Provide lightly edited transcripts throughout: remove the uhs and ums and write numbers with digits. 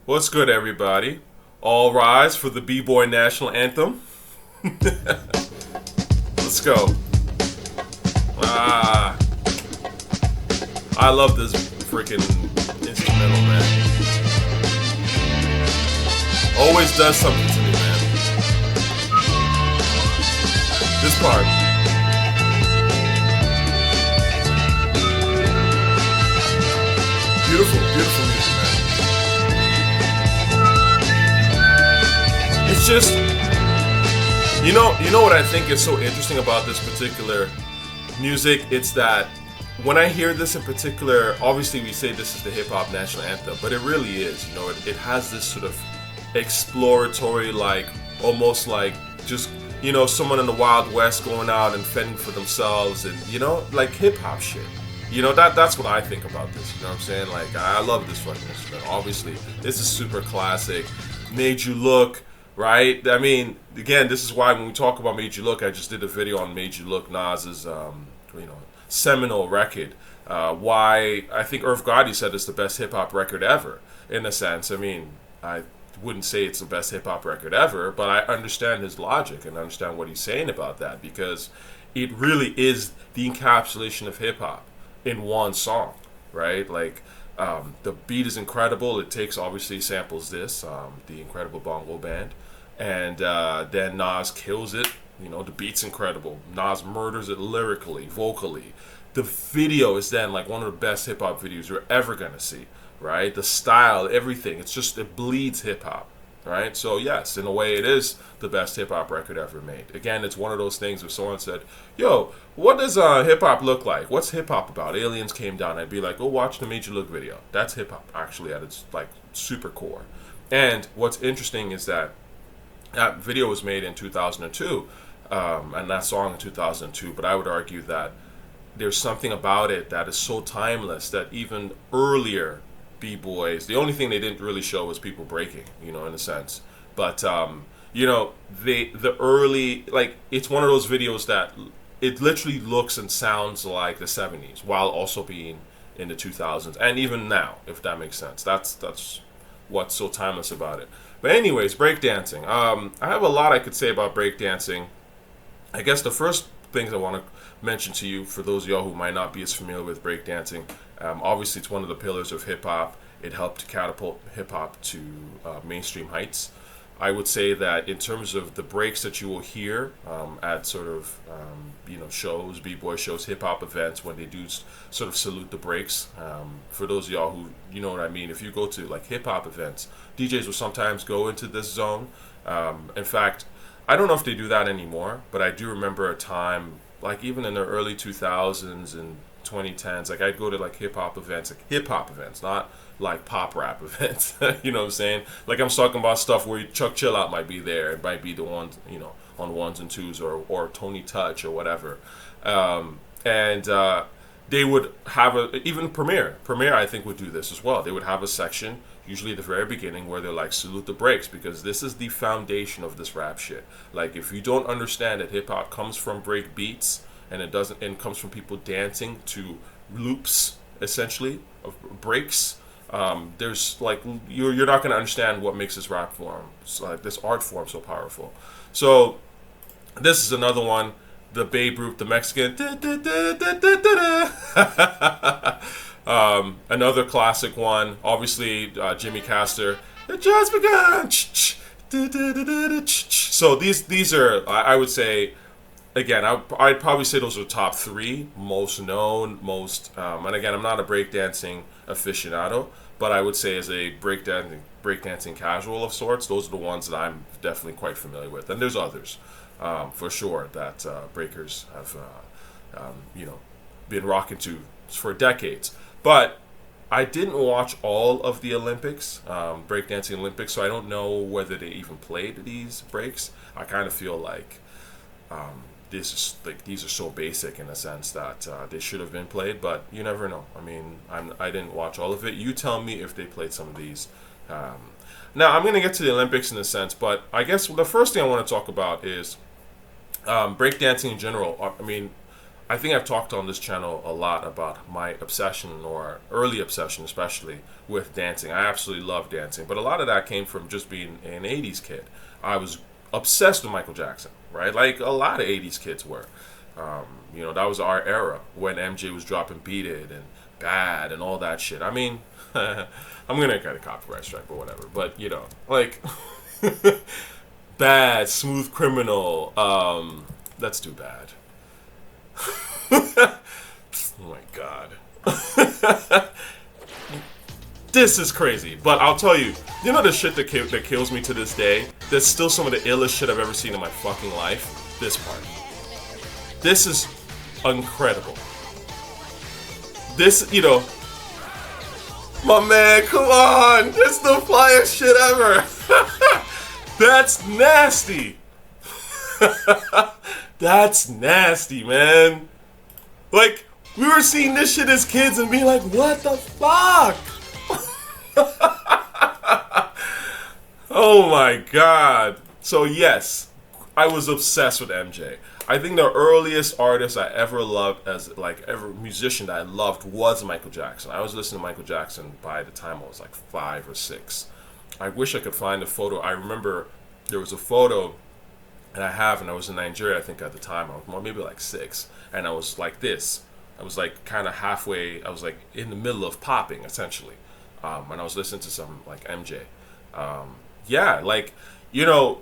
What's good, everybody? All rise for the B-Boy National Anthem. Let's go. I love this freaking instrumental, man. Always does something to me, man. This part. Beautiful, beautiful music, man. It's just, you know what I think is so interesting about this particular music? It's that when I hear this in particular, obviously we say this is the hip hop national anthem, but it really is. You know, it has this sort of exploratory, like almost like just, you know, someone in the Wild West going out and fending for themselves, and you know, like hip hop shit. You know, that's what I think about this. You know what I'm saying? Like, I love this fucking instrument. Obviously, this is super classic. Made You Look, right? I mean, again, this is why when we talk about Made You Look, I just did a video on Made You Look, Nas's, seminal record. Why I think Irv Gotti said it's the best hip hop record ever. In a sense, I mean, I wouldn't say it's the best hip hop record ever, but I understand his logic and understand what he's saying about that, because it really is the encapsulation of hip hop in one song, right? Like, the beat is incredible. It takes, obviously, samples this, the Incredible Bongo Band, and then Nas kills it. You know, the beat's incredible. Nas murders it lyrically, vocally. The video is then like one of the best hip hop videos you're ever gonna see, right? The style, everything. It's just, it bleeds hip hop, right? So yes, in a way, it is the best hip hop record ever made. Again, it's one of those things where someone said, "Yo, what does hip hop look like? What's hip hop about?" Aliens came down. I'd be like, "Go watch the Made You Look video. That's hip hop, actually, at its like super core." And what's interesting is that that video was made in 2002. And that song in 2002, but I would argue that there's something about it that is so timeless that even earlier b-boys, the only thing they didn't really show was people breaking, you know, in a sense. But you know, the early, like, it's one of those videos that it literally looks and sounds like the 70s while also being in the 2000s, and even now, if that makes sense. That's what's so timeless about it. But anyways, breakdancing. I have a lot I could say about breakdancing. I guess the first things I want to mention to you, for those of y'all who might not be as familiar with breakdancing, obviously it's one of the pillars of hip-hop. It helped to catapult hip-hop to mainstream heights. I would say that in terms of the breaks that you will hear at sort of, shows, b-boy shows, hip-hop events, when they do sort of salute the breaks, for those of y'all who, you know what I mean, if you go to like hip-hop events, DJs will sometimes go into this zone. In fact, I don't know if they do that anymore, but I do remember a time, like even in the early 2000s and 2010s, like I'd go to like hip-hop events, not like pop rap events. You know what I'm saying? Like I'm talking about stuff where Chuck Chillout might be there. It might be the ones, you know, on ones and twos, or Tony Touch or whatever. They would have even Premiere, I think, would do this as well. They would have a section, usually at the very beginning, where they're like, salute the breaks, because this is the foundation of this rap shit. Like, if you don't understand that hip hop comes from break beats, and it comes from people dancing to loops, essentially, of breaks, there's like, you're not going to understand what makes this rap form, this art form, so powerful. So this is another one. The Babe Ruth, the Mexican. Another classic one. Obviously, Jimmy Castor. It just begun. So these are, I would say, again, I'd probably say those are top three most known, and again, I'm not a breakdancing aficionado, but I would say as a breakdancing casual of sorts, those are the ones that I'm definitely quite familiar with. And there's others. For sure, that breakers have, been rocking to for decades. But I didn't watch all of the Olympics, breakdancing Olympics, so I don't know whether they even played these breaks. I kind of feel like these are so basic in a sense that they should have been played, but you never know. I mean, I didn't watch all of it. You tell me if they played some of these. Now, I'm going to get to the Olympics in a sense, but I guess the first thing I want to talk about is breakdancing in general. I mean, I think I've talked on this channel a lot about my obsession, or early obsession especially, with dancing. I absolutely love dancing, but a lot of that came from just being an 80s kid. I was obsessed with Michael Jackson, right? Like a lot of 80s kids were. You know, that was our era when MJ was dropping Beat It and Bad and all that shit. I mean, I'm gonna get a copyright strike or whatever, but you know, like Bad, Smooth Criminal, let's do Bad. Oh my god. This is crazy, but I'll tell you, you know the shit that kills me to this day? That's still some of the illest shit I've ever seen in my fucking life? This part. This is incredible. This, you know, my man, come on! It's the flyest shit ever! That's nasty! That's nasty, man. Like, we were seeing this shit as kids and being like, what the fuck? Oh my god. So yes, I was obsessed with MJ. I think the earliest artist I ever loved, as like ever musician that I loved, was Michael Jackson. I was listening to Michael Jackson by the time I was like 5 or 6. I wish I could find a photo. I remember there was a photo and I was in Nigeria, I think at the time. I was maybe like 6, and I was like this. I was like kind of halfway. I was like in the middle of popping essentially, and I was listening to some like MJ. Yeah, like, you know,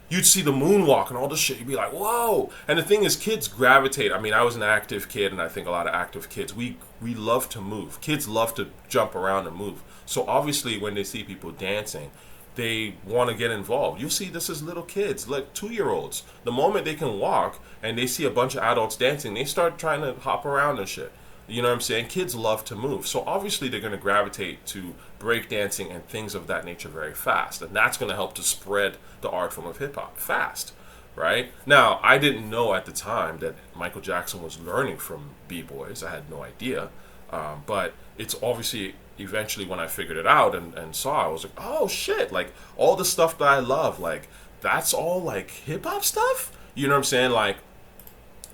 you'd see the moonwalk and all this shit. You'd be like, whoa! And the thing is, kids gravitate. I mean, I was an active kid, and I think a lot of active kids, we love to move. Kids love to jump around and move. So obviously, when they see people dancing, they want to get involved. You see this as little kids, like 2-year-olds. The moment they can walk and they see a bunch of adults dancing, they start trying to hop around and shit. You know what I'm saying? Kids love to move. So obviously they're going to gravitate to breakdancing and things of that nature very fast. And that's going to help to spread the art form of hip-hop fast, right? Now, I didn't know at the time that Michael Jackson was learning from b-boys. I had no idea. But it's obviously eventually when I figured it out and saw, I was like, oh shit, like all the stuff that I love, like that's all like hip-hop stuff? You know what I'm saying? Like,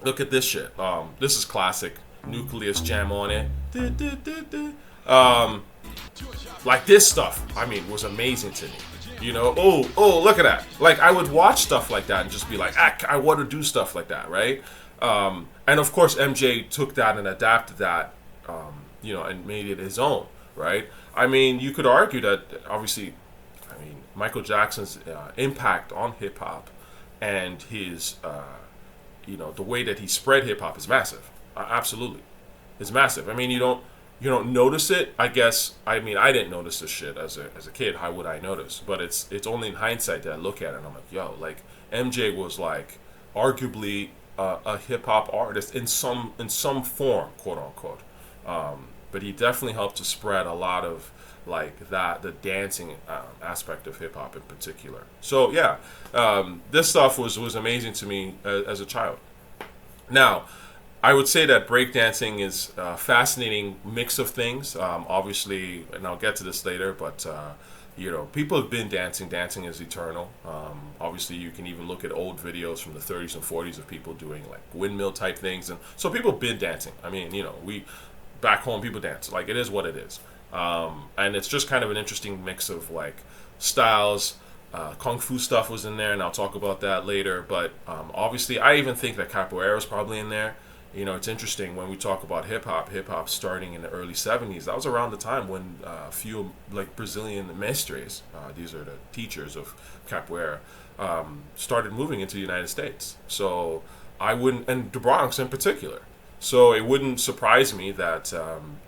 look at this shit. This is classic. Nucleus jam on it. Like this stuff, I mean, was amazing to me. You know, oh, look at that. Like, I would watch stuff like that and just be like, I want to do stuff like that, right? And of course, MJ took that and adapted that, you know, and made it his own, right? I mean, you could argue that, obviously, I mean, Michael Jackson's impact on hip-hop and his, you know, the way that he spread hip-hop is massive. Absolutely. It's massive. I mean, you don't notice it. I guess, I mean, I didn't notice this shit as a kid. How would I notice? But it's only in hindsight that I look at it and I'm like, yo, like MJ was like arguably a hip hop artist in some form, quote unquote. But he definitely helped to spread a lot of like that, the dancing aspect of hip hop in particular. So yeah, this stuff was amazing to me as a child. Now, I would say that breakdancing is a fascinating mix of things. Obviously, and I'll get to this later, but you know, people have been dancing. Dancing is eternal. Obviously, you can even look at old videos from the 30s and 40s of people doing like windmill type things, and so people have been dancing. I mean, you know, we back home people dance. Like, it is what it is, and it's just kind of an interesting mix of like styles. Kung Fu stuff was in there, and I'll talk about that later. But obviously, I even think that capoeira is probably in there. You know, it's interesting when we talk about hip-hop starting in the early 70s. That was around the time when a few, like, Brazilian mestres, these are the teachers of capoeira, started moving into the United States. So I wouldn't, and the Bronx in particular. So it wouldn't surprise me that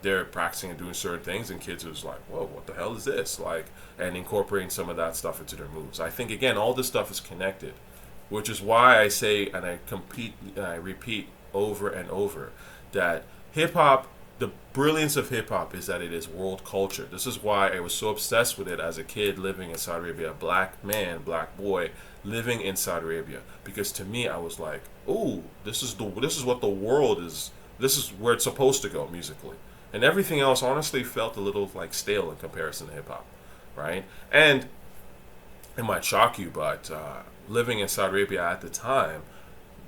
they're practicing and doing certain things, and kids was like, whoa, what the hell is this? Like, and incorporating some of that stuff into their moves. I think, again, all this stuff is connected, which is why I say, and I repeat over and over, that hip-hop, the brilliance of hip-hop is that it is world culture. This is why I was so obsessed with it as a kid living in Saudi Arabia, a black man, black boy living in Saudi Arabia, because to me I was like, oh, this is what the world is, this is where it's supposed to go musically, and everything else honestly felt a little like stale in comparison to hip-hop, right? And it might shock you, but living in Saudi Arabia at the time,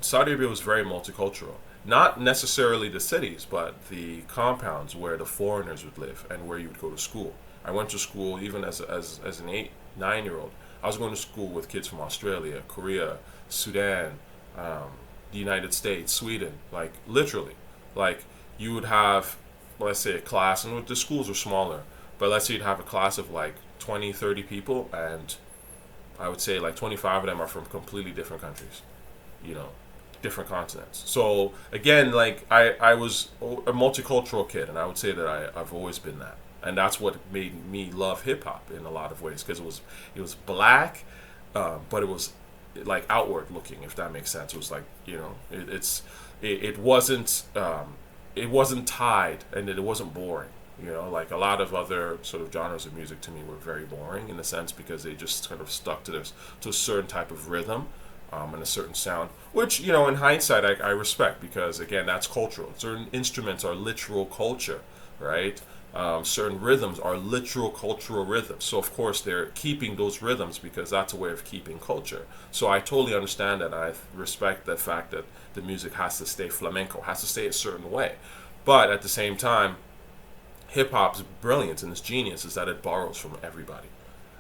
Saudi Arabia was very multicultural. Not necessarily the cities, but the compounds where the foreigners would live and where you would go to school. I went to school even as an 9-year-old. I was going to school with kids from Australia, Korea, Sudan, the United States, Sweden. Like literally, like you would have, let's say, a class, and the schools were smaller, but let's say you'd have a class of like 20, 30 people, and I would say like 25 of them are from completely different countries, you know, different continents. So again, like I was a multicultural kid, and I would say that I've always been that. And that's what made me love hip hop in a lot of ways, because it was black, but it was like outward looking, if that makes sense. It was like, you know, it wasn't tied, and it wasn't boring. You know, like a lot of other sort of genres of music to me were very boring in a sense, because they just kind of stuck to a certain type of rhythm, and a certain sound, which, you know, in hindsight I respect, because again, that's cultural. Certain instruments are literal culture, right? Certain rhythms are literal cultural rhythms. So of course they're keeping those rhythms because that's a way of keeping culture. So I totally understand that. I respect the fact that the music has to stay flamenco, has to stay a certain way. But at the same time, hip hop's brilliance and its genius is that it borrows from everybody.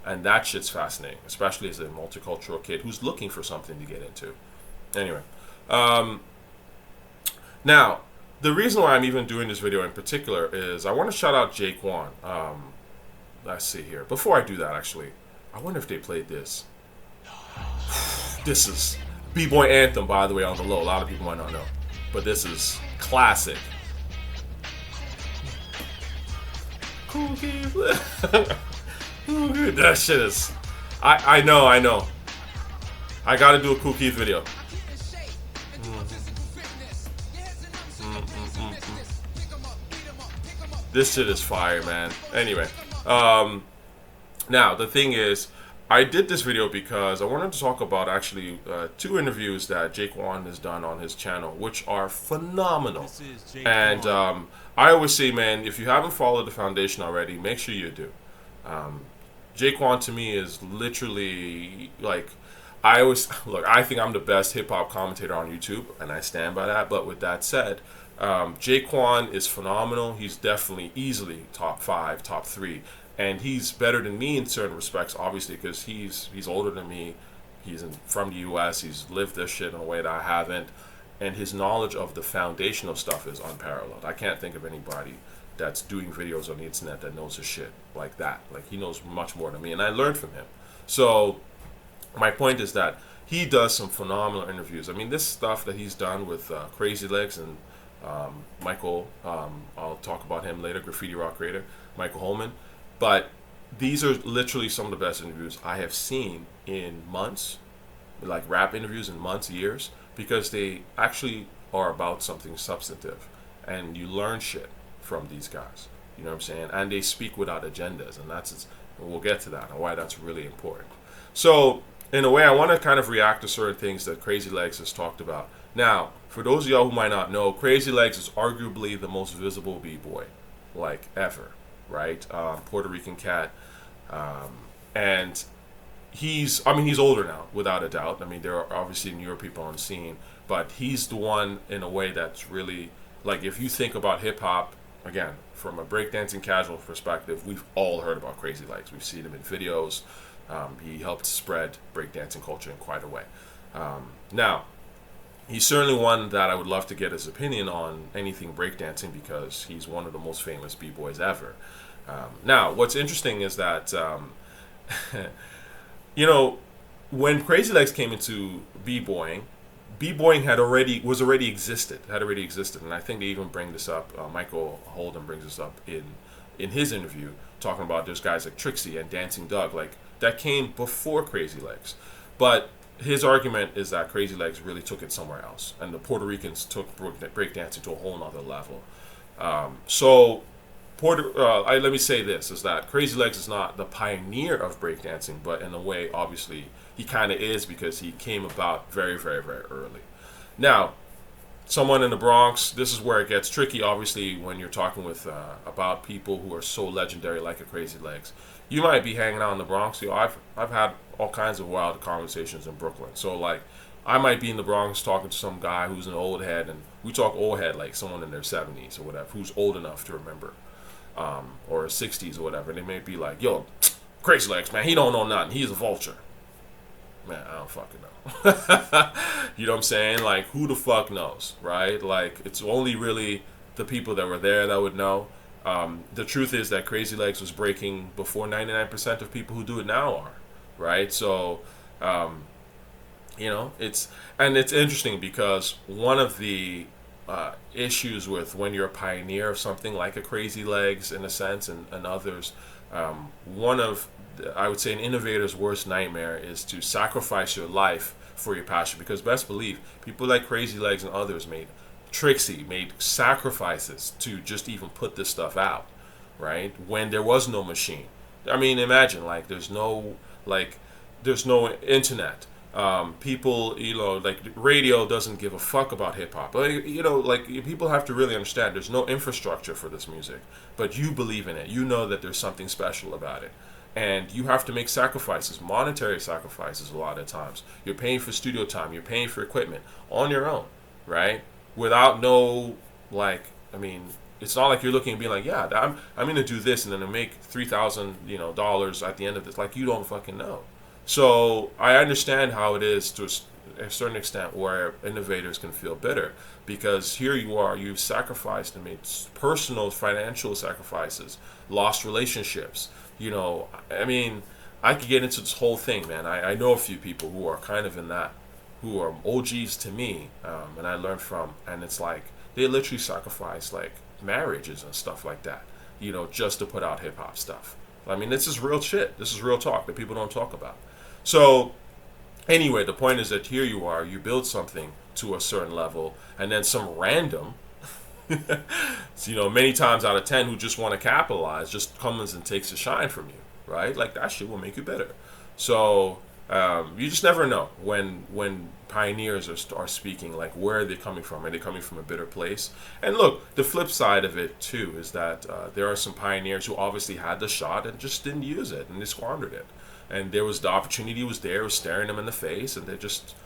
And that shit's fascinating, especially as a multicultural kid who's looking for something to get into. Anyway, now, the reason why I'm even doing this video in particular is I want to shout out JayQuan. Let's see here. Before I do that, actually, I wonder if they played this. This is B-Boy Anthem, by the way, on the low. A lot of people might not know. But this is classic. Cool Keith. That shit is... I know. I gotta do a Cool Keith video. This shit is fire, man. Anyway, now the thing is, I did this video because I wanted to talk about actually 2 interviews that JayQuan has done on his channel, which are phenomenal. And I always say, man, if you haven't followed the foundation already, make sure you do. JayQuan to me is literally like, I think I'm the best hip hop commentator on YouTube, and I stand by that. But with that said, JayQuan is phenomenal. He's definitely easily top 5, top 3, and he's better than me in certain respects, obviously, because he's older than me. He's from the U.S. He's lived this shit in a way that I haven't, and his knowledge of the foundational stuff is unparalleled. I can't think of anybody that's doing videos on the internet that knows his shit like that. Like, he knows much more than me, and I learned from him. So my point is that he does some phenomenal interviews. I mean, this stuff that he's done with Crazy Legs and Michael, I'll talk about him later, graffiti rock creator Michael Holman, but these are literally some of the best interviews I have seen in months, like rap interviews in months, years, because they actually are about something substantive, and you learn shit from these guys, you know what I'm saying, and they speak without agendas, and we'll get to that and why that's really important. So in a way, I want to kind of react to certain things that Crazy Legs has talked about. Now, for those of y'all who might not know, Crazy Legs is arguably the most visible b-boy, like, ever, right? Puerto Rican cat. And he's older now, without a doubt. I mean, there are obviously newer people on the scene, but he's the one in a way that's really, like, if you think about hip-hop, again, from a breakdancing casual perspective, we've all heard about Crazy Legs. We've seen him in videos. He helped spread breakdancing culture in quite a way. Now, he's certainly one that I would love to get his opinion on anything breakdancing, because he's one of the most famous b-boys ever. Now, what's interesting is that, you know, when Crazy Legs came into b-boying had already existed, and I think they even bring this up. Michael Holden brings this up in his interview, talking about there's guys like Trixie and Dancing Doug, like that came before Crazy Legs, but his argument is that Crazy Legs really took it somewhere else, and the Puerto Ricans took breakdancing to a whole nother level. Let me say this, is that Crazy Legs is not the pioneer of breakdancing, but in a way, obviously, he kind of is, because he came about very, very, very early. Now, someone in the Bronx, this is where it gets tricky, obviously, when you're talking with about people who are so legendary like a Crazy Legs. You might be hanging out in the Bronx. You know, I've had all kinds of wild conversations in Brooklyn. So, like, I might be in the Bronx talking to some guy who's an old head, and we talk old head like someone in their 70s or whatever, who's old enough to remember, or 60s or whatever. And they may be like, yo, Crazy Legs, man, he don't know nothing. He's a vulture. Man, I don't fucking know. You know what I'm saying? Like, who the fuck knows, right? Like, it's only really the people that were there that would know. The truth is that Crazy Legs was breaking before 99% of people who do it now are, right? So, it's interesting because one of the issues with when you're a pioneer of something like a Crazy Legs, in a sense, and others, one of, I would say, an innovator's worst nightmare is to sacrifice your life for your passion. Because best believe, people like Crazy Legs and others made sacrifices to just even put this stuff out, right? When there was no machine. I mean, imagine, like, there's no internet. People, like, radio doesn't give a fuck about hip hop. Like, people have to really understand there's no infrastructure for this music, but you believe in it. You know that there's something special about it. And you have to make sacrifices, monetary sacrifices a lot of times. You're paying for studio time, you're paying for equipment on your own, right? Without no, like, I mean, it's not like you're looking and being like, yeah, I'm going to do this and then to make $3,000, dollars at the end of this. Like, you don't fucking know. So I understand how it is to a certain extent where innovators can feel bitter, because here you are, you've sacrificed and made personal financial sacrifices, lost relationships. I mean, I could get into this whole thing, man. I know a few people who are kind of in that, who are OGs to me, and I learned from, and it's like they literally sacrifice like marriages and stuff like that, just to put out hip hop stuff. I mean, this is real shit. This is real talk that people don't talk about. So anyway, the point is that here you are, you build something to a certain level, and then some random, many times out of 10 who just want to capitalize just comes and takes a shine from you, right? Like, that shit will make you better. So you just never know when pioneers are speaking, like, where are they coming from? Are they coming from a bitter place? And look, the flip side of it too is that there are some pioneers who obviously had the shot and just didn't use it, and they squandered it. And there was the opportunity was there, was staring them in the face, and they just,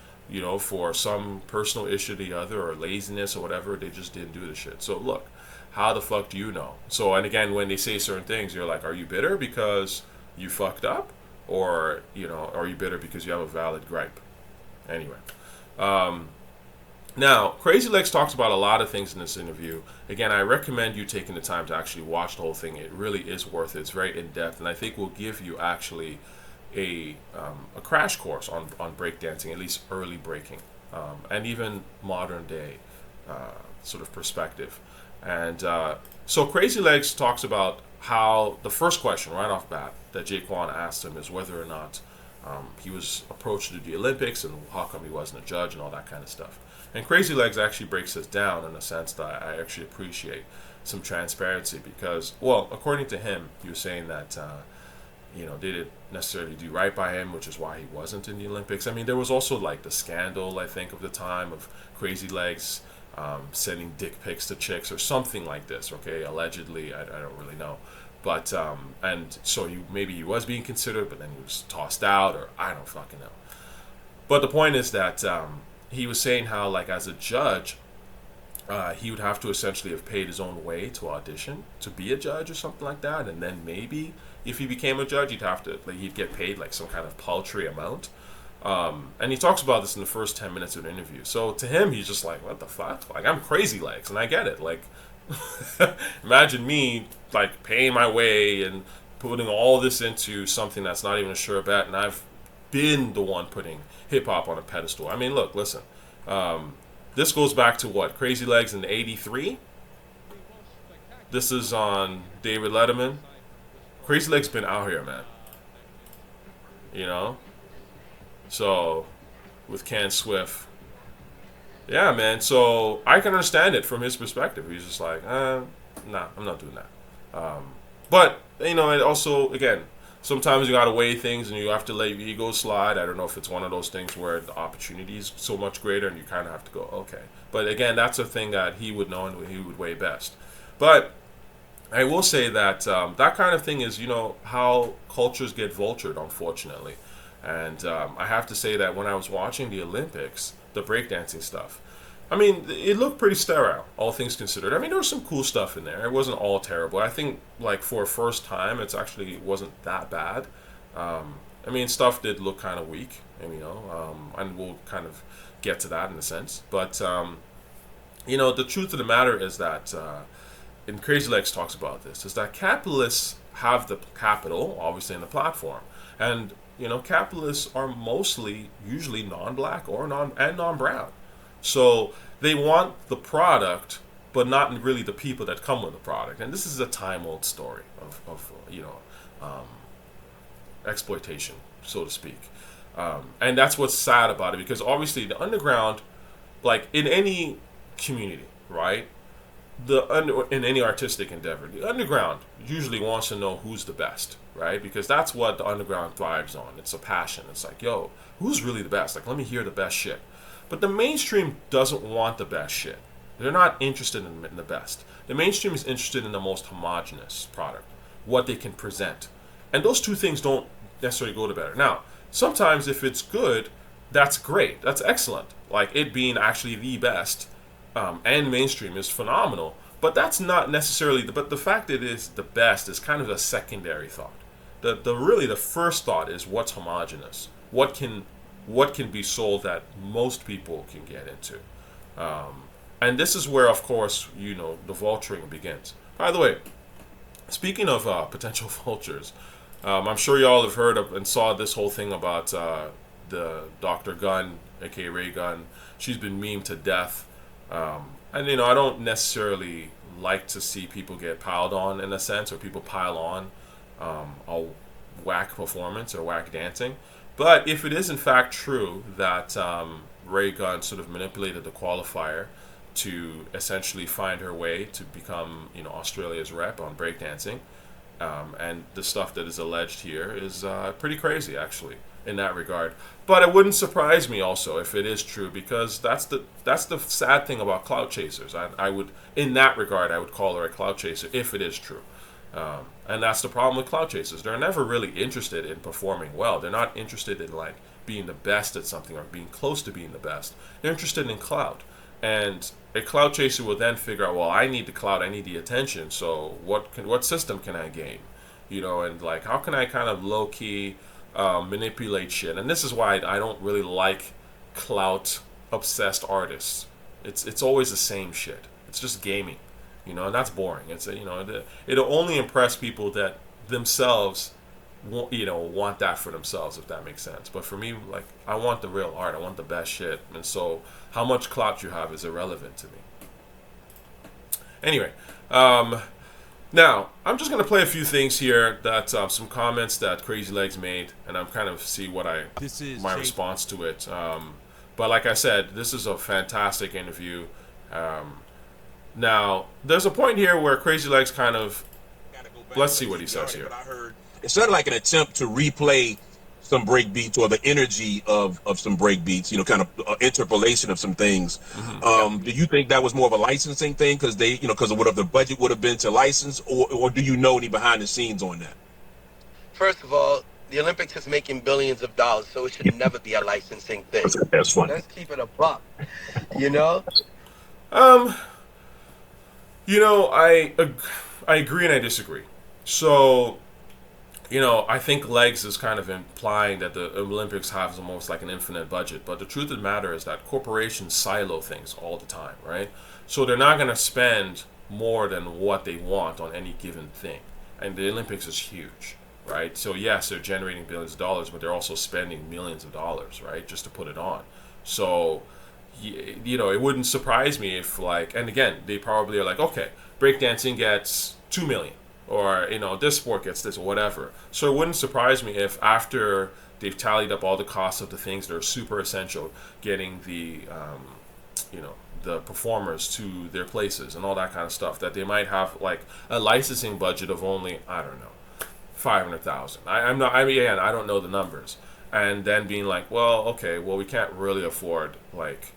for some personal issue or the other, or laziness or whatever, they just didn't do the shit. So look, how the fuck do you know? So, and again, when they say certain things, you're like, are you bitter because you fucked up? Or, are you bitter because you have a valid gripe? Anyway. Now, Crazy Legs talks about a lot of things in this interview. Again, I recommend you taking the time to actually watch the whole thing. It really is worth it. It's very in-depth, and I think will give you actually a crash course on breakdancing, at least early breaking, and even modern day sort of perspective. And so Crazy Legs talks about how the first question right off bat that JayQuan asked him is whether or not he was approached to do the Olympics and how come he wasn't a judge and all that kind of stuff. And Crazy Legs actually breaks this down in a sense that I actually appreciate some transparency, because, well, according to him, he was saying that they didn't necessarily do right by him, which is why he wasn't in the Olympics. I mean, there was also like the scandal, I think, of the time of Crazy Legs sending dick pics to chicks or something like this, okay? Allegedly, I don't really know. But, and so maybe he was being considered, but then he was tossed out, or I don't fucking know. But the point is that he was saying how, like, as a judge, he would have to essentially have paid his own way to audition to be a judge or something like that, and then maybe if he became a judge, he'd get paid like some kind of paltry amount. And he talks about this in the first 10 minutes of the interview. So to him, he's just like, what the fuck? Like, I'm Crazy Legs, and I get it. Like, imagine me like paying my way and putting all this into something that's not even a sure bet, and I've been the one putting hip hop on a pedestal. I mean, look, listen. This goes back to what? Crazy Legs in '83. This is on David Letterman. Crazy Legs been out here, man. So with Ken Swift. Yeah, man. So I can understand it from his perspective. He's just like, nah, I'm not doing that. But it also, again, sometimes you gotta weigh things and you have to let your ego slide. I don't know if it's one of those things where the opportunity is so much greater and you kind of have to go, okay. But again, that's a thing that he would know and he would weigh best. But I will say that that kind of thing is, how cultures get vultured, unfortunately. And I have to say that when I was watching the Olympics, the breakdancing stuff, I mean, it looked pretty sterile, all things considered. I mean, there was some cool stuff in there. It wasn't all terrible. I think, like, for a first time, it's actually wasn't that bad. I mean, stuff did look kind of weak, and we'll kind of get to that in a sense. But, the truth of the matter is that, and Crazy Legs talks about this, is that capitalists have the capital, obviously, in the platform. And, capitalists are mostly, usually non-black or non-brown. So they want the product, but not really the people that come with the product. And this is a time-old story of exploitation, so to speak. And that's what's sad about it, because obviously the underground, like in any community, right? In any artistic endeavor, the underground usually wants to know who's the best, right? Because that's what the underground thrives on. It's a passion. It's like, yo, who's really the best? Like, let me hear the best shit. But the mainstream doesn't want the best shit. They're not interested in the best. The mainstream is interested in the most homogenous product, what they can present. And those two things don't necessarily go together. Now, sometimes if it's good, that's great. That's excellent. Like it being actually the best and mainstream is phenomenal. But that's not necessarily, but the fact that it is the best is kind of a secondary thought. The first thought is what's homogenous. What can be sold that most people can get into. And this is where, of course, the vulturing begins. By the way, speaking of potential vultures, I'm sure y'all have heard of and saw this whole thing about the Dr. Gunn, aka Raygun. She's been memed to death. And I don't necessarily like to see people get piled on in a sense, or people pile on a whack performance or whack dancing. But if it is in fact true that Raygun sort of manipulated the qualifier to essentially find her way to become, Australia's rep on breakdancing, and the stuff that is alleged here is pretty crazy, actually, in that regard. But it wouldn't surprise me also if it is true, because that's the sad thing about clout chasers. I would, in that regard, I would call her a clout chaser if it is true. And that's the problem with clout chasers. They're never really interested in performing well. They're not interested in like being the best at something or being close to being the best. They're interested in clout. And a clout chaser will then figure out, well, I need the clout, I need the attention. So what system can I gain? And like how can I kind of low key manipulate shit? And this is why I don't really like clout obsessed artists. It's always the same shit. It's just gaming. And that's boring. It's it'll only impress people that themselves want that for themselves, if that makes sense. But for me, like, I want the real art. I want the best shit. And so how much clout you have is irrelevant to me. Anyway, now I'm just gonna play a few things here that some comments that Crazy Legs made, and I'm kind of see what my response to it. But like I said, this is a fantastic interview. Now, there's a point here where Crazy Legs kind of, let's see what he says here. It's sort of like an attempt to replay some break beats, or the energy of some break beats, kind of interpolation of some things. Mm-hmm. Do you think that was more of a licensing thing because because of what the budget would have been to license, or do you know any behind the scenes on that? First of all, the Olympics is making billions of dollars, so it should never be a licensing thing. That's funny. Let's keep it a buck, I agree and I disagree. So, I think Legs is kind of implying that the Olympics have almost like an infinite budget. But the truth of the matter is that corporations silo things all the time, right? So they're not going to spend more than what they want on any given thing. And the Olympics is huge, right? So yes, they're generating billions of dollars, but they're also spending millions of dollars, right, just to put it on. So, it wouldn't surprise me if, like, and again, they probably are like, okay, breakdancing gets $2 million. Or, this sport gets this or whatever. So it wouldn't surprise me if after they've tallied up all the costs of the things that are super essential, getting the, the performers to their places and all that kind of stuff, that they might have like a licensing budget of only, I don't know, $500,000. I don't know the numbers. And then being like, well, okay, well, we can't really afford like,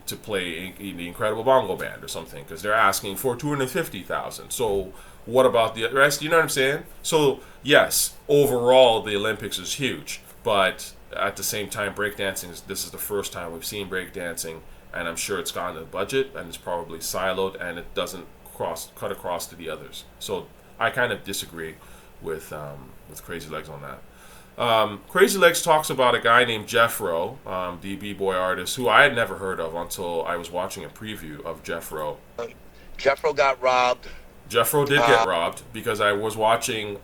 to play the Incredible Bongo Band or something because they're asking for $250,000. So what about the rest? You know what I'm saying? So yes, overall the Olympics is huge, but at the same time, breakdancing, this is the first time we've seen breakdancing, and I'm sure it's gone to the budget, and it's probably siloed, and it doesn't cut across to the others. So I kind of disagree with Crazy Legs on that. Crazy Legs talks about a guy named Jeffro, the b-boy artist, who I had never heard of until I was watching a preview of Jeffro. Jeffro got robbed. Jeffro did get robbed because I was watching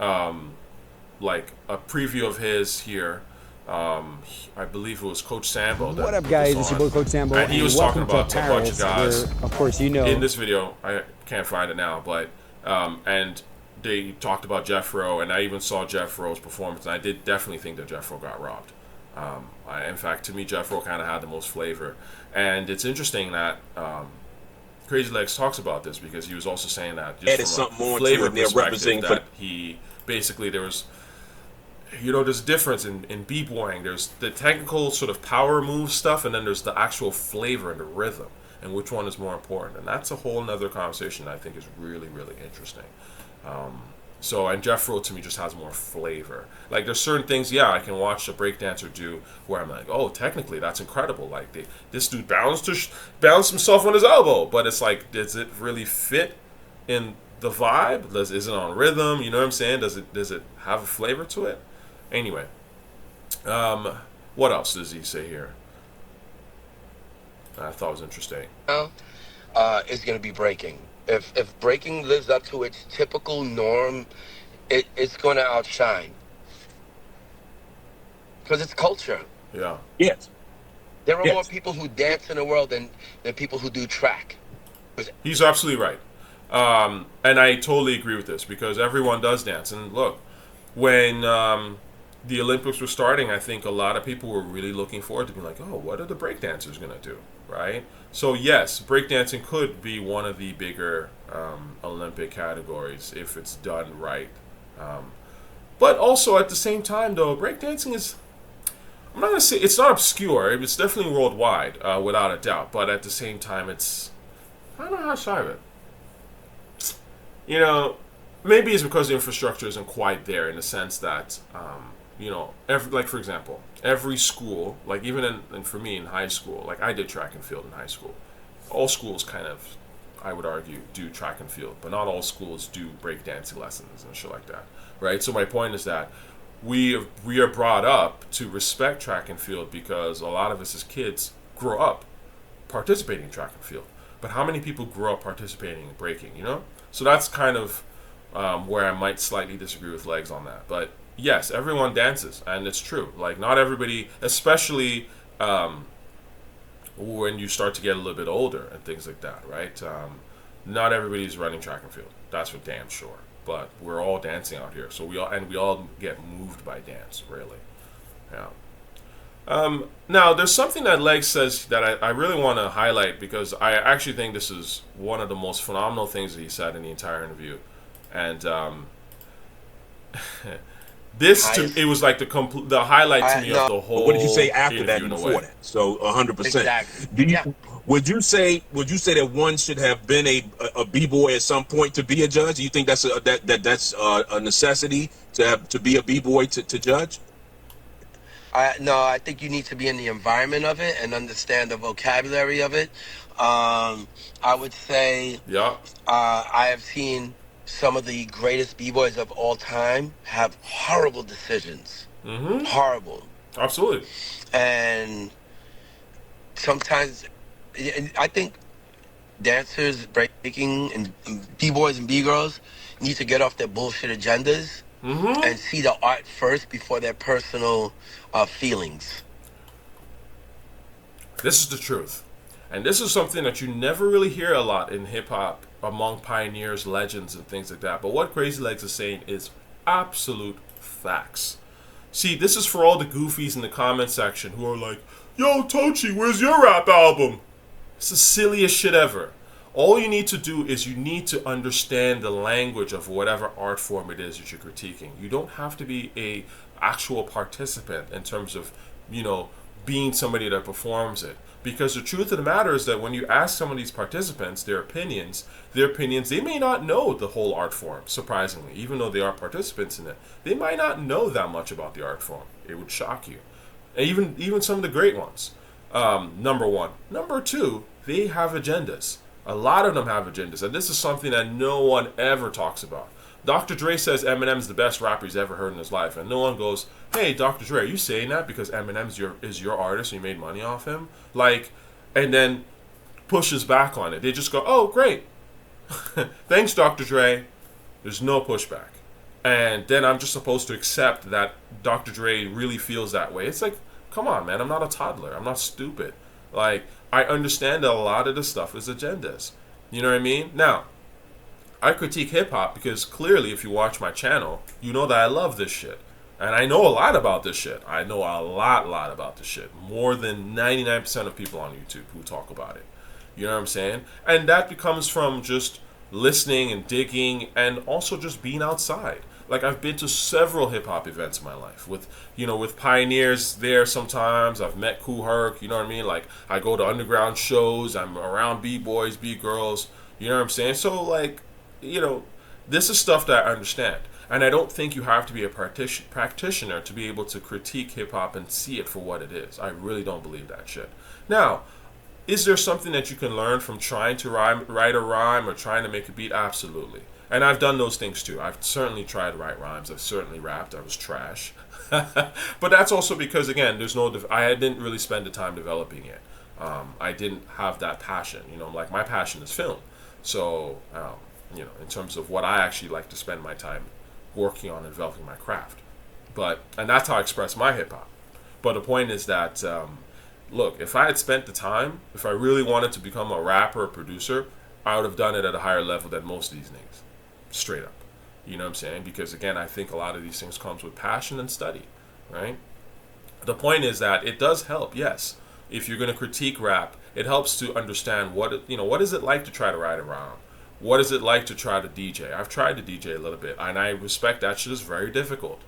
like a preview of his here. I believe it was Coach Sambo. What up, guys? It's your boy Coach Sambo, and he was talking about a bunch of guys. Where, of course, you know. In this video, I can't find it now, but and they talked about Jeffro, and I even saw Jeffro's performance, and I did definitely think that Jeffro got robbed. In fact, to me, Jeffro kind of had the most flavor, and it's interesting that Crazy Legs talks about this because he was also saying that just from a flavor perspective that he basically there was. There's a difference in b-boying. There's the technical sort of power move stuff, and then there's the actual flavor and the rhythm, and which one is more important. And that's a whole nother conversation that I think is really, really interesting. And Jeffro to me just has more flavor. Like there's certain things, I can watch a breakdancer do where I'm like, oh, technically that's incredible. Like this dude balanced himself on his elbow, but it's like, does it really fit in the vibe? Is it on rhythm? You know what I'm saying? Does it have a flavor to it? Anyway, what else does he say here? I thought it was interesting. It's going to be breaking. If breaking lives up to its typical norm, it's going to outshine. Because it's culture. Yeah. Yes. There are more people who dance in the world than people who do track. He's absolutely right. And I totally agree with this because everyone does dance. And look, when the Olympics were starting, I think a lot of people were really looking forward to being like, oh, what are the breakdancers going to do, right? So yes, breakdancing could be one of the bigger Olympic categories if it's done right. But also at the same time, though, breakdancing is, I'm not going to say, it's not obscure. It's definitely worldwide, without a doubt. But at the same time, it's, I don't know how to describe it. Maybe it's because the infrastructure isn't quite there in the sense that, for example, every school, like even for me in high school, like I did track and field in high school. All schools kind of, I would argue, do track and field, but not all schools do breakdancing lessons and shit like that, right? So my point is that we are brought up to respect track and field because a lot of us as kids grow up participating in track and field. But how many people grow up participating in breaking, So that's kind of where I might slightly disagree with Legs on that. But yes, everyone dances, and it's true. Like, not everybody, especially when you start to get a little bit older and things like that, right? Not everybody's running track and field. That's for damn sure. But we're all dancing out here, so we all get moved by dance, really. Yeah. Now, there's something that Legs says that I really want to highlight because I actually think this is one of the most phenomenal things that he said in the entire interview. And it was like the highlight to me of the whole. What did you say after that and before that? So 100%. Exactly. Would you say that one should have been a b-boy at some point to be a judge? Do you think that's a necessity to be a b-boy to judge? No, I think you need to be in the environment of it and understand the vocabulary of it. I would say, I have seen some of the greatest b-boys of all time have horrible decisions. Mm-hmm. Horrible. Absolutely. And sometimes I think dancers, breaking, and b-boys and b-girls need to get off their bullshit agendas and see the art first before their personal feelings. This is the truth. And this is something that you never really hear a lot in hip-hop among pioneers, legends, and things like that. But what Crazy Legs is saying is absolute facts. See, this is for all the goofies in the comment section who are like, yo, Tochi, where's your rap album? It's the silliest shit ever. All you need to do is you need to understand the language of whatever art form it is that you're critiquing. You don't have to be a actual participant in terms of, being somebody that performs it. Because the truth of the matter is that when you ask some of these participants their opinions, they may not know the whole art form, surprisingly. Even though they are participants in it, they might not know that much about the art form. It would shock you. And even some of the great ones. Number one. Number two, they have agendas. A lot of them have agendas. And this is something that no one ever talks about. Dr. Dre says Eminem's the best rapper he's ever heard in his life. And no one goes, hey, Dr. Dre, are you saying that because Eminem's is your artist and you made money off him? And then pushes back on it. They just go, oh, great. Thanks, Dr. Dre. There's no pushback. And then I'm just supposed to accept that Dr. Dre really feels that way. It's like, come on, man. I'm not a toddler. I'm not stupid. I understand that a lot of this stuff is agendas. You know what I mean? Now, I critique hip-hop because clearly if you watch my channel, you know that I love this shit. And I know a lot about this shit. I know a lot about this shit. More than 99% of people on YouTube who talk about it. You know what I'm saying? And that becomes from just listening and digging and also just being outside. I've been to several hip-hop events in my life with pioneers there sometimes. I've met Kool Herc, you know what I mean? I go to underground shows. I'm around B-boys, B-girls. You know what I'm saying? So, this is stuff that I understand. And I don't think you have to be a practitioner to be able to critique hip-hop and see it for what it is. I really don't believe that shit. Now, is there something that you can learn from trying to write a rhyme or trying to make a beat? Absolutely. And I've done those things too. I've certainly tried to write rhymes. I've certainly rapped. I was trash. But that's also because, again, I didn't really spend the time developing it. I didn't have that passion. My passion is film. So, in terms of what I actually like to spend my time working on and developing my craft. And that's how I express my hip-hop. But the point is that, look, if I had spent the time, if I really wanted to become a rapper or producer, I would have done it at a higher level than most of these niggas. Straight up. You know what I'm saying? Because, again, I think a lot of these things comes with passion and study, right? The point is that it does help, yes. If you're going to critique rap, it helps to understand what is it like to try to write a rhyme? What is it like to try to DJ? I've tried to DJ a little bit, and I respect that shit is very difficult.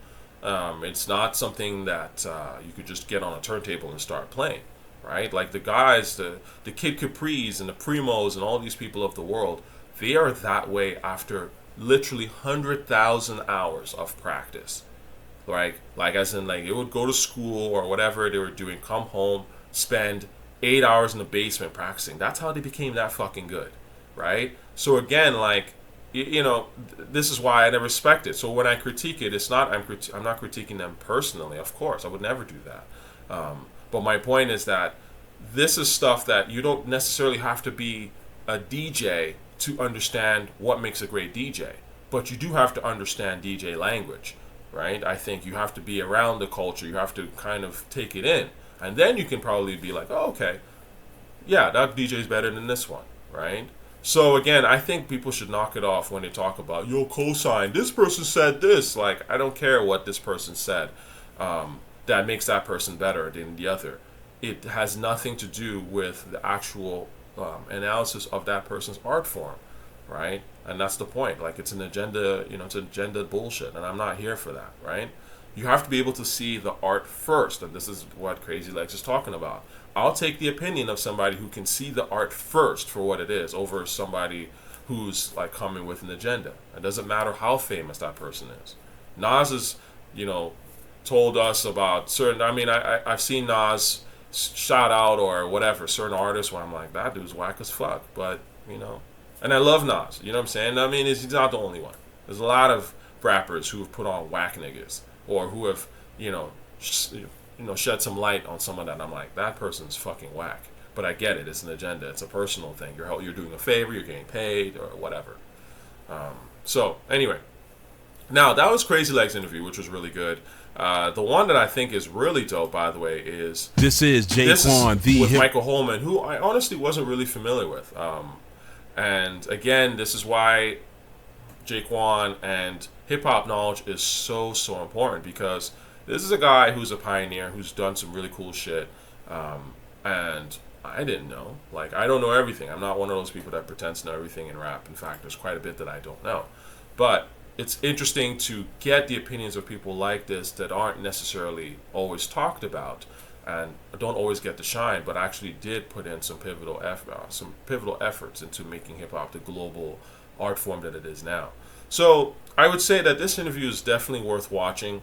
It's not something that you could just get on a turntable and start playing, right? Like the guys, the Kid Capris and the Primos and all these people of the world, they are that way after literally 100,000 hours of practice, right? As in, they would go to school or whatever they were doing, come home, spend 8 hours in the basement practicing. That's how they became that fucking good, right? So again, this is why I respect it. So when I critique it, I'm not critiquing them personally. Of course, I would never do that. But my point is that this is stuff that you don't necessarily have to be a DJ to understand what makes a great DJ. But you do have to understand DJ language, right? I think you have to be around the culture. You have to kind of take it in. And then you can probably be like, oh, okay, yeah, that DJ is better than this one, right? So again, I think people should knock it off when they talk about, yo, cosign, this person said this. I don't care what this person said that makes that person better than the other. It has nothing to do with the actual analysis of that person's art form, right? And that's the point. It's an agenda, it's an agenda bullshit, and I'm not here for that, right? You have to be able to see the art first, and this is what Crazy Legs is talking about. I'll take the opinion of somebody who can see the art first for what it is over somebody who's coming with an agenda. It doesn't matter how famous that person is. Nas is, told us about certain, I've seen Nas shout out or whatever, certain artists where I'm like, that dude's whack as fuck. But, and I love Nas, you know what I'm saying? He's not the only one. There's a lot of rappers who have put on whack niggas or who have, shed some light on someone that I'm like, that person's fucking whack. But I get it. It's an agenda. It's a personal thing. You're doing a favor. You're getting paid or whatever. So anyway, now that was Crazy Legs interview, which was really good. The one that I think is really dope, by the way, is JayQuan with Michael Holman, who I honestly wasn't really familiar with. And again, this is why JayQuan and hip hop knowledge is so important, because this is a guy who's a pioneer who's done some really cool shit. And I didn't know. I don't know everything. I'm not one of those people that pretends to know everything in rap. In fact, there's quite a bit that I don't know. But it's interesting to get the opinions of people like this that aren't necessarily always talked about. and don't always get the shine, but actually did put in some pivotal efforts into making hip hop the global art form that it is now. So I would say that this interview is definitely worth watching.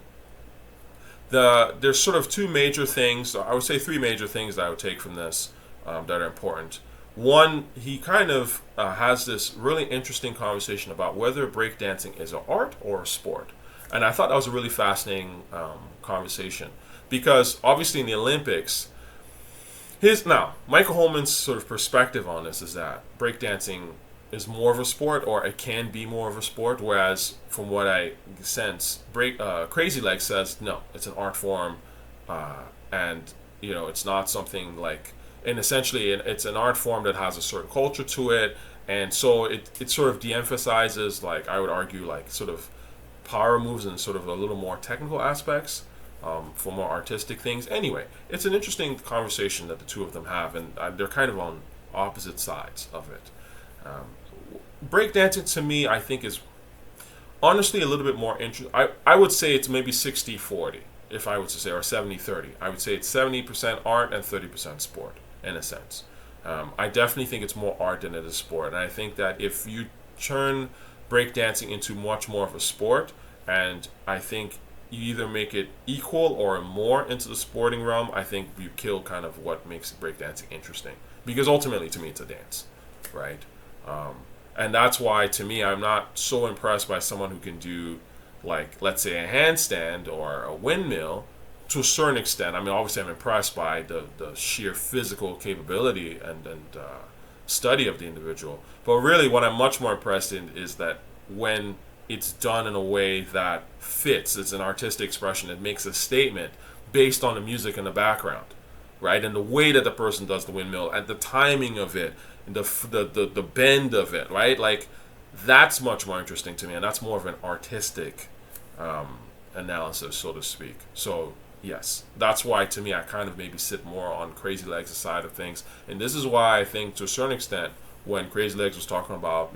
There's sort of two major things, I would say three major things that I would take from this that are important. One, he kind of has this really interesting conversation about whether breakdancing is an art or a sport. And I thought that was a really fascinating conversation, because obviously in the Olympics, Michael Holman's sort of perspective on this is that breakdancing is more of a sport, or it can be more of a sport, whereas from what I sense, Crazy Legs says no, it's an art form, and it's not something like, and essentially it's an art form that has a certain culture to it, and so it sort of de-emphasizes, like I would argue, like sort of power moves and sort of a little more technical aspects for more artistic things. Anyway, it's an interesting conversation that the two of them have, and they're kind of on opposite sides of it. Breakdancing to me, I think, is honestly a little bit more interesting. I would say it's maybe 60-40, if I was to say, or 70-30. I would say it's 70% art and 30% sport, in a sense. I definitely think it's more art than it is sport. And I think that if you turn breakdancing into much more of a sport, and I think you either make it equal or more into the sporting realm, I think you kill kind of what makes breakdancing interesting. Because ultimately, to me, it's a dance, right? And that's why, to me, I'm not so impressed by someone who can do, like, let's say a handstand or a windmill to a certain extent. I mean, obviously I'm impressed by the sheer physical capability and study of the individual. But really what I'm much more impressed in is that when it's done in a way that fits, it's an artistic expression, it makes a statement based on the music in the background, right? And the way that the person does the windmill and the timing of it, and the bend of it, right? Like, that's much more interesting to me, and that's more of an artistic analysis, so to speak. So yes, that's why, to me, I kind of maybe sit more on Crazy Legs' side of things. And this is why I think, to a certain extent, when Crazy Legs was talking about,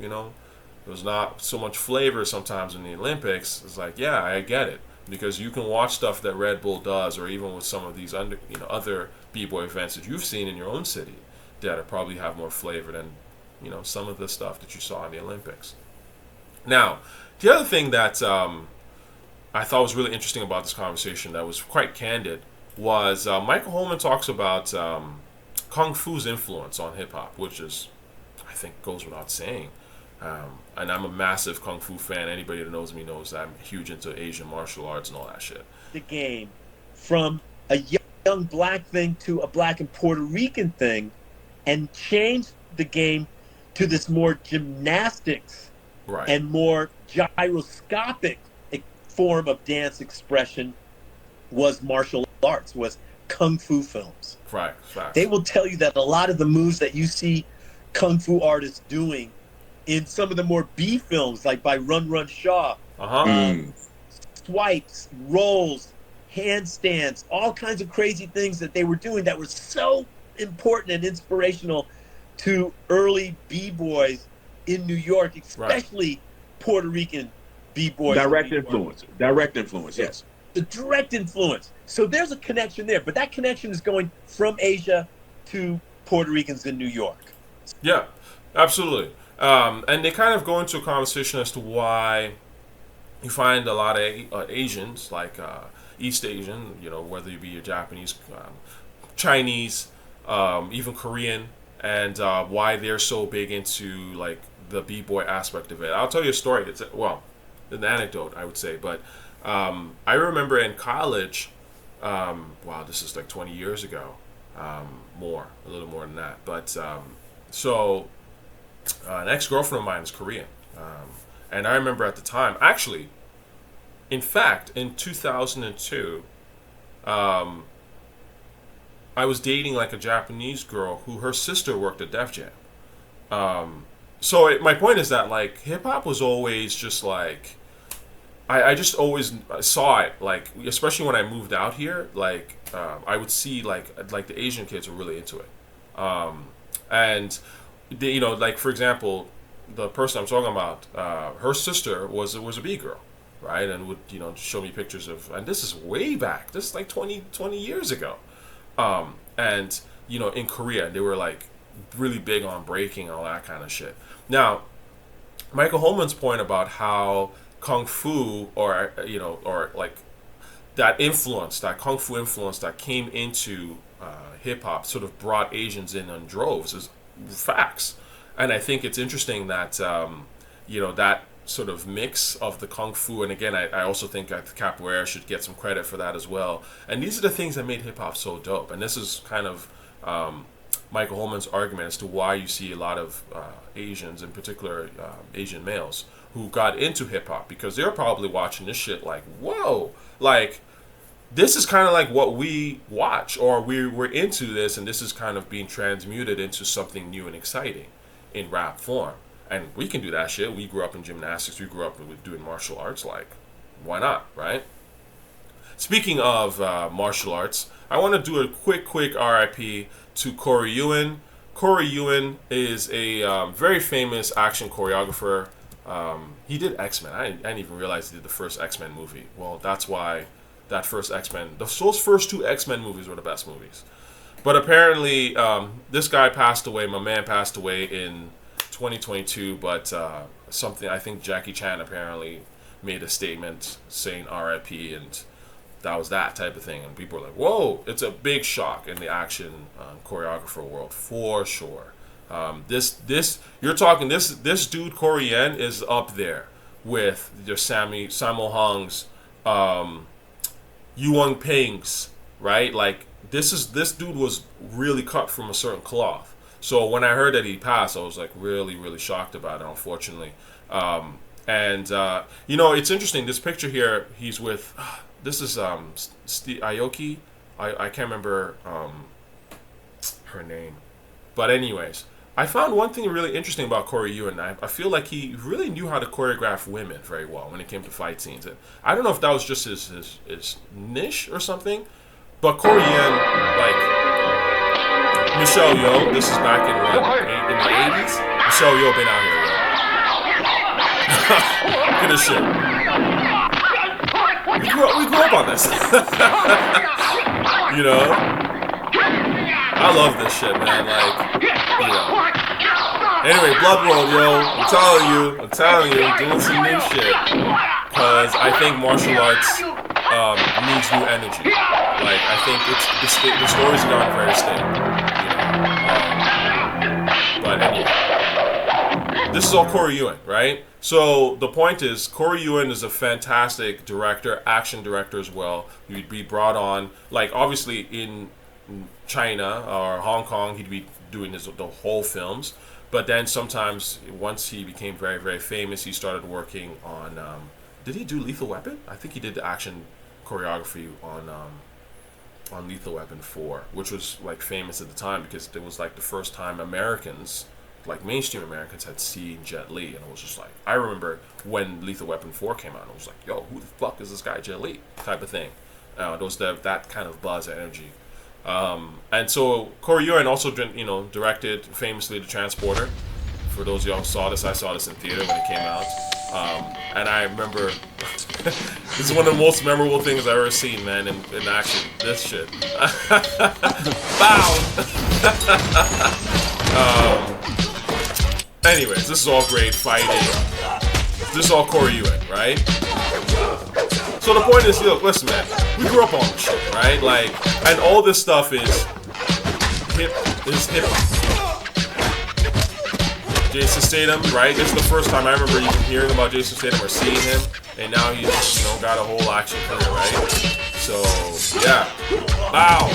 there's not so much flavor sometimes in the Olympics, it's like, yeah, I get it. Because you can watch stuff that Red Bull does, or even with some of these other B-boy events that you've seen in your own city, that probably have more flavor than, some of the stuff that you saw in the Olympics. Now, the other thing that I thought was really interesting about this conversation, that was quite candid, was Michael Holman talks about Kung Fu's influence on hip-hop, which is, I think, goes without saying. And I'm a massive Kung Fu fan. Anybody that knows me knows that I'm huge into Asian martial arts and all that shit. The game from a young black thing to a black and Puerto Rican thing, and changed the game to this more gymnastics, right, and more gyroscopic form of dance expression, was martial arts, was Kung Fu films. Right. They will tell you that a lot of the moves that you see Kung Fu artists doing in some of the more B films, like by Run Run Shaw, swipes, rolls, handstands, all kinds of crazy things that they were doing that were so important and inspirational to early B-boys in New York, especially Puerto Rican B-boys. Direct influence, yes. The direct influence. So there's a connection there, but that connection is going from Asia to Puerto Ricans in New York. Yeah, absolutely. And they kind of go into a conversation as to why you find a lot of Asians, like East Asian, whether you be a Japanese, Chinese, even Korean, and why they're so big into, like, the B-boy aspect of it. I'll tell you a story. It's an anecdote, I would say, but I remember in college, this is like 20 years ago, a little more than that, but so an ex-girlfriend of mine is Korean, and I remember at the time, actually, in fact, in 2002, I was dating like a Japanese girl who her sister worked at Def Jam. My point is that, like, hip hop was always just like, I just always saw it, like, especially when I moved out here, like, I would see like the Asian kids were really into it, and they, like, for example, the person I'm talking about, her sister was a B girl, right, and would show me pictures of, and this is way back, this is like 20 years ago. And in Korea they were like really big on breaking and all that kind of shit. Now, Michael Holman's point about how kung fu or like that influence, that kung fu influence that came into hip hop sort of brought Asians in droves is facts. And I think it's interesting that that sort of mix of the kung fu, and again I also think that the capoeira should get some credit for that as well. And these are the things that made hip hop so dope. And this is kind of Michael Holman's argument as to why you see a lot of Asians, in particular Asian males, who got into hip hop, because they're probably watching this shit like, whoa, like this is kind of like what we watch, or we're into this, and this is kind of being transmuted into something new and exciting in rap form. And we can do that shit. We grew up in gymnastics. We grew up with doing martial arts. Like, why not, right? Speaking of martial arts, I want to do a quick RIP to Corey Yuen. Corey Yuen is a very famous action choreographer. He did X-Men. I didn't even realize he did the first X-Men movie. Well, that's why that first X-Men, those first two X-Men movies were the best movies. But apparently, this guy passed away. My man passed away in 2022. But something, I think Jackie Chan apparently made a statement saying RIP, and that was that type of thing. And people were like, whoa, it's a big shock in the action choreographer world, for sure. You're talking, this dude, Corey Yuen, is up there with your Sammo Hung's, Yuan Ping's, right? Like, this dude was really cut from a certain cloth. So when I heard that he passed, I was like really, really shocked about it, unfortunately. It's interesting, this picture here, he's with, this is Aoki. I can't remember her name. But anyways, I found one thing really interesting about Corey Yuen. I feel like he really knew how to choreograph women very well when it came to fight scenes. And I don't know if that was just his niche or something, but Corey Yuen, like Michelle Yeoh, this is back in the 80s. Michelle Yeoh been out here, yo. Look at this shit. We grew up on this. I love this shit, man. Like, Anyway, Blood World, yo. I'm telling you, doing some new shit. Because I think martial arts needs new energy. Like, I think the story's gone very stale. But anyway, this is all Corey Yuen, right? So the point is, Corey Yuen is a fantastic director, action director as well. He'd be brought on, like, obviously in China or Hong Kong, he'd be doing the whole films. But then sometimes, once he became very, very famous, he started working on. Did he do Lethal Weapon? I think he did the action choreography on Lethal Weapon 4, which was like famous at the time because it was like the first time Americans, like mainstream Americans, had seen Jet Li, and it was just like, I remember when Lethal Weapon 4 came out, I was like, yo, who the fuck is this guy Jet Li? Type of thing. There was that kind of buzz and energy. And so Corey Yuen also, directed famously The Transporter. For those of y'all who saw this, I saw this in theater when it came out. And I remember, this is one of the most memorable things I've ever seen, man, in action. This shit. Bow! Anyways, this is all great fighting. This is all Corey Yuen, right? So the point is, look, listen, man, we grew up on this shit, right? Like, and all this stuff is hip hop. Jason Statham, right? This is the first time I remember even hearing about Jason Statham or seeing him, and now he's got a whole action career, right? So yeah, wow.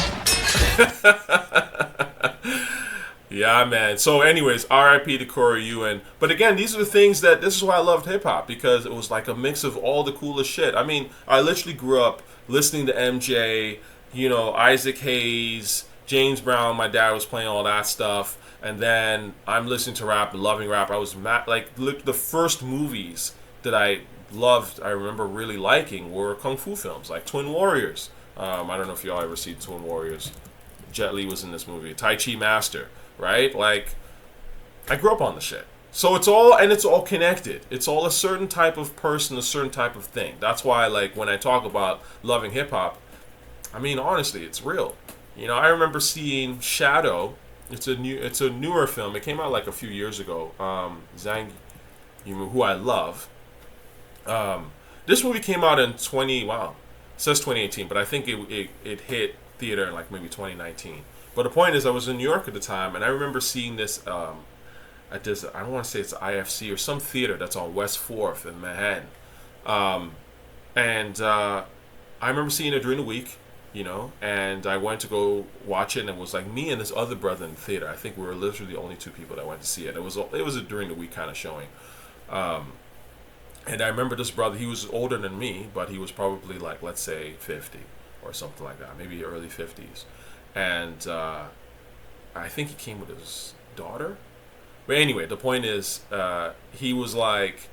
Yeah, man. So anyways, R.I.P. to Corey Yuen. But again, these are the things this is why I loved hip-hop, because it was like a mix of all the coolest shit. I mean, I literally grew up listening to MJ, Isaac Hayes, James Brown. My dad was playing all that stuff. And then I'm listening to rap, loving rap. I was the first movies that I loved, I remember really liking, were Kung Fu films, like Twin Warriors. I don't know if y'all ever seen Twin Warriors. Jet Li was in this movie. Tai Chi Master. Right? Like, I grew up on the shit. So it's all connected. It's all a certain type of person, a certain type of thing. That's why, like, when I talk about loving hip-hop, I mean, honestly, it's real. I remember seeing Shadow. It's a newer film. It came out like a few years ago. Zhang Yimou, who I love. This movie came out in it says 2018, but I think it hit theater in like maybe 2019. But the point is, I was in New York at the time, and I remember seeing this at this, I don't want to say it's IFC or some theater that's on West 4th in Manhattan. And I remember seeing it during the week, and I went to go watch it, and it was like me and this other brother in the theater. I think we were literally the only two people that went to see it. It was a during the week kind of showing. And I remember this brother, he was older than me, but he was probably like, let's say 50 or something like that, maybe early 50s. And I think he came with his daughter. But anyway, the point is, he was like,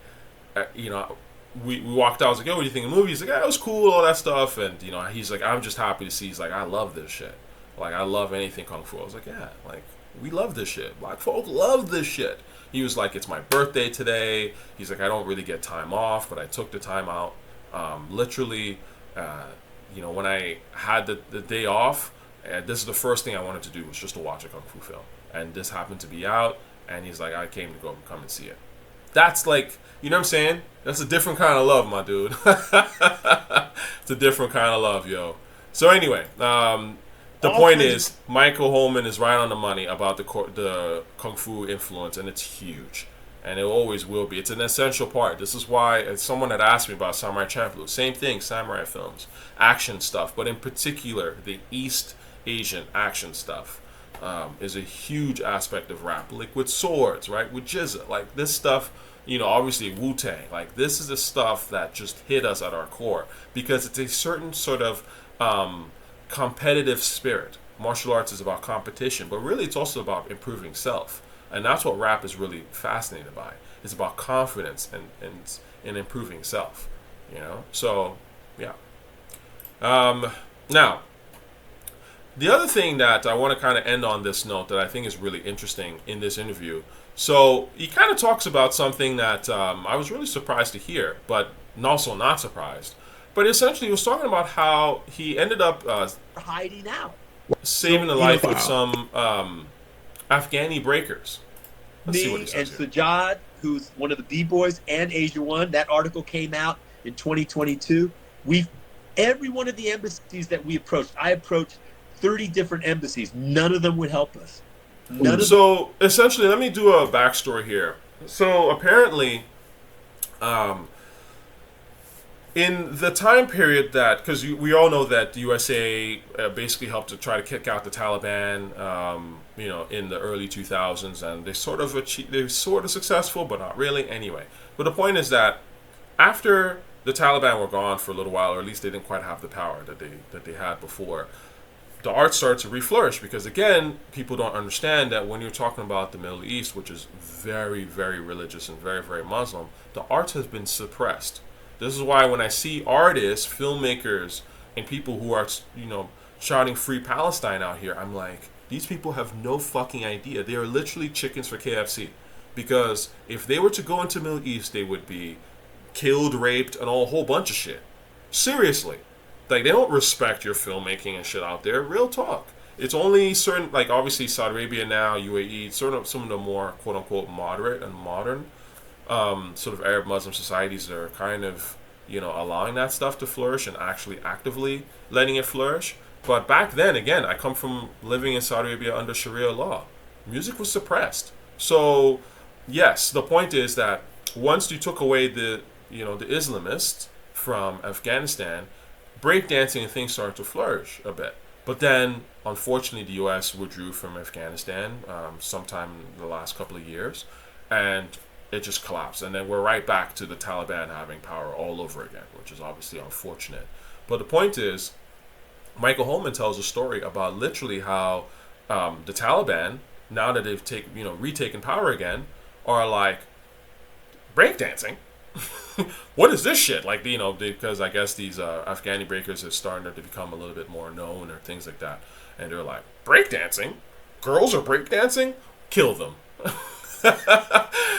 we walked out. I was like, yo, what do you think of the movie? He's like, yeah, it was cool, all that stuff. And, he's like, I'm just happy to see. He's like, I love this shit. Like, I love anything Kung Fu. I was like, yeah, like, we love this shit. Black folk love this shit. He was like, it's my birthday today. He's like, I don't really get time off, but I took the time out. Literally, when I had the day off, this is the first thing I wanted to do was just to watch a Kung Fu film. And this happened to be out, and he's like, I came to come and see it. That's like, you know what I'm saying? That's a different kind of love, my dude. It's a different kind of love, yo. So anyway, the point is, Michael Holman is right on the money about the Kung Fu influence, and it's huge. And it always will be. It's an essential part. This is why someone had asked me about Samurai Champloo. Same thing, samurai films, action stuff, but in particular, the East Asian action stuff is a huge aspect of rap. Like with swords, right? With Jizza. Like this stuff, obviously Wu-Tang. Like this is the stuff that just hit us at our core because it's a certain sort of competitive spirit. Martial arts is about competition, but really it's also about improving self. And that's what rap is really fascinated by. It's about confidence and improving self. So yeah. Now, the other thing that I want to kind of end on this note that I think is really interesting in this interview. So he kind of talks about something that I was really surprised to hear, but also not surprised. But essentially, he was talking about how he ended up hiding out, saving the life of some Afghani breakers. Let's see what he says and Sajjad, who's one of the B-boys, and Asia One. That article came out in 2022. Every one of the embassies that we approached, I approached 30 different embassies. None of them would help us. So essentially, let me do a backstory here. So apparently, in the time period that, because we all know that the USA basically helped to try to kick out the Taliban, in the early 2000s, and they're sort of successful, but not really. Anyway, but the point is that after the Taliban were gone for a little while, or at least they didn't quite have the power that they had before, the arts started to reflourish because, again, people don't understand that when you're talking about the Middle East, which is very, very religious and very, very Muslim, the arts has been suppressed. This is why when I see artists, filmmakers, and people who are, shouting Free Palestine out here, I'm like, these people have no fucking idea. They are literally chickens for KFC. Because if they were to go into the Middle East, they would be killed, raped, and a whole bunch of shit. Seriously. Like, they don't respect your filmmaking and shit out there. Real talk. It's only certain, like, obviously Saudi Arabia now, UAE, some of the more, quote-unquote, moderate and modern sort of Arab Muslim societies that are kind of, allowing that stuff to flourish and actually actively letting it flourish. But back then, again, I come from living in Saudi Arabia under Sharia law. Music was suppressed. So, yes, the point is that once you took away the Islamists from Afghanistan, breakdancing and things started to flourish a bit. But then, unfortunately, the U.S. withdrew from Afghanistan sometime in the last couple of years, and it just collapsed. And then we're right back to the Taliban having power all over again, which is obviously unfortunate. But the point is, Michael Holman tells a story about literally how the Taliban, now that they've retaken power again, are like, breakdancing? What is this shit? Like, because I guess these Afghani breakers are starting to become a little bit more known or things like that. And they're like, breakdancing? Girls are breakdancing? Kill them.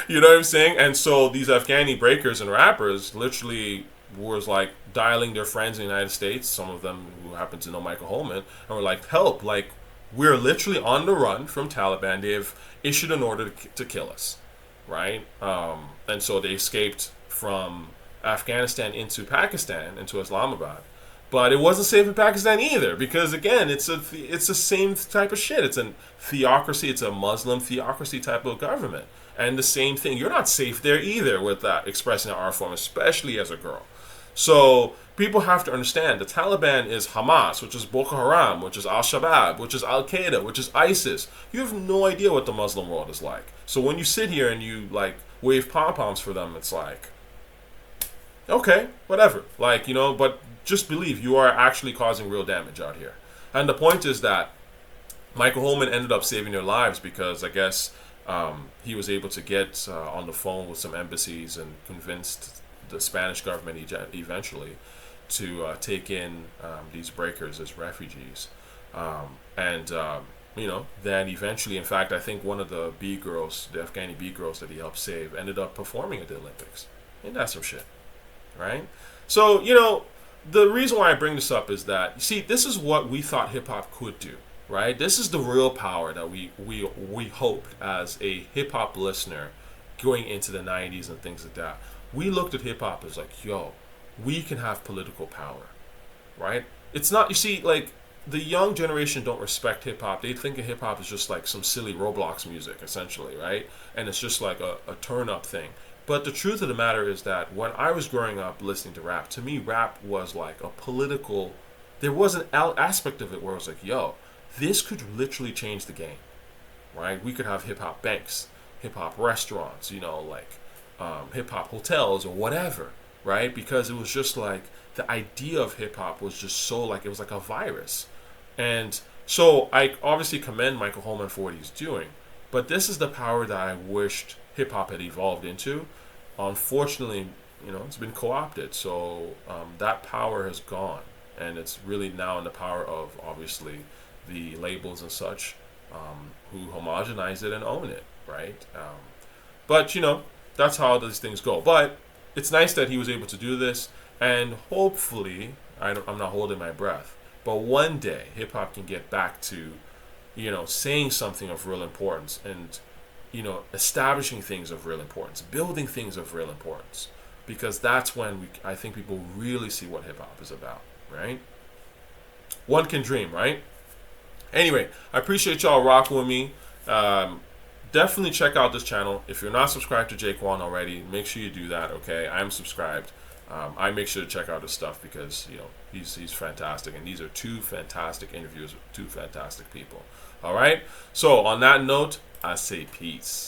You know what I'm saying? And so these Afghani breakers and rappers literally was like dialing their friends in the United States, some of them who happen to know Michael Holman, and were like, help, like, we're literally on the run from Taliban. They've issued an order to kill us, right? And so they escaped from Afghanistan into Pakistan, into Islamabad. But it wasn't safe in Pakistan either, because again, it's the same type of shit. It's a theocracy. It's a Muslim theocracy type of government, and the same thing. You're not safe there either with that expressing an art form, especially as a girl. So people have to understand the Taliban is Hamas, which is Boko Haram, which is Al-Shabaab, which is Al-Qaeda, which is ISIS. You have no idea what the Muslim world is like. So when you sit here and you like wave pom-poms for them, it's like, okay, whatever. Like, you know, but just believe you are actually causing real damage out here. And the point is that Michael Holman ended up saving their lives because I guess he was able to get on the phone with some embassies and convinced the Spanish government eventually to take in these breakers as refugees. You know, then eventually, in fact, I think one of the B girls, the Afghani B girls that he helped save, ended up performing at the Olympics. Ain't that some shit, right? So, you know, the reason why I bring this up is that, you see, this is what we thought hip-hop could do, right? This is the real power that we hoped as a hip-hop listener going into the 90s and things like that. We looked at hip-hop as like, yo, we can have political power, right? It's not, you see, like, the young generation don't respect hip-hop. They think of hip-hop as just like some silly Roblox music, essentially, right? And it's just like a turn-up thing. But the truth of the matter is that when I was growing up listening to rap, to me, rap was like a political, there was an aspect of it where I was like, yo, this could literally change the game, right? We could have hip-hop banks, hip-hop restaurants, you know, like hip-hop hotels or whatever, right? Because it was just like, the idea of hip-hop was just so like, it was like a virus. And so I obviously commend Michael Holman for what he's doing, but this is the power that I wished hip-hop had evolved into. Unfortunately, you know, it's been co-opted, so that power has gone, and it's really now in the power of, obviously, the labels and such who homogenize it and own it, right? But, you know, that's how these things go. But it's nice that he was able to do this, and hopefully, I'm not holding my breath, but one day hip-hop can get back to, you know, saying something of real importance and, you know, establishing things of real importance, building things of real importance, because that's when I think people really see what hip-hop is about, right? One can dream, right? Anyway, I appreciate y'all rocking with me. Definitely check out this channel. If you're not subscribed to JayQuan already, make sure you do that, okay? I'm subscribed. I make sure to check out his stuff because, you know, he's fantastic, and these are two fantastic interviews with two fantastic people. All right? So on that note, I say peace.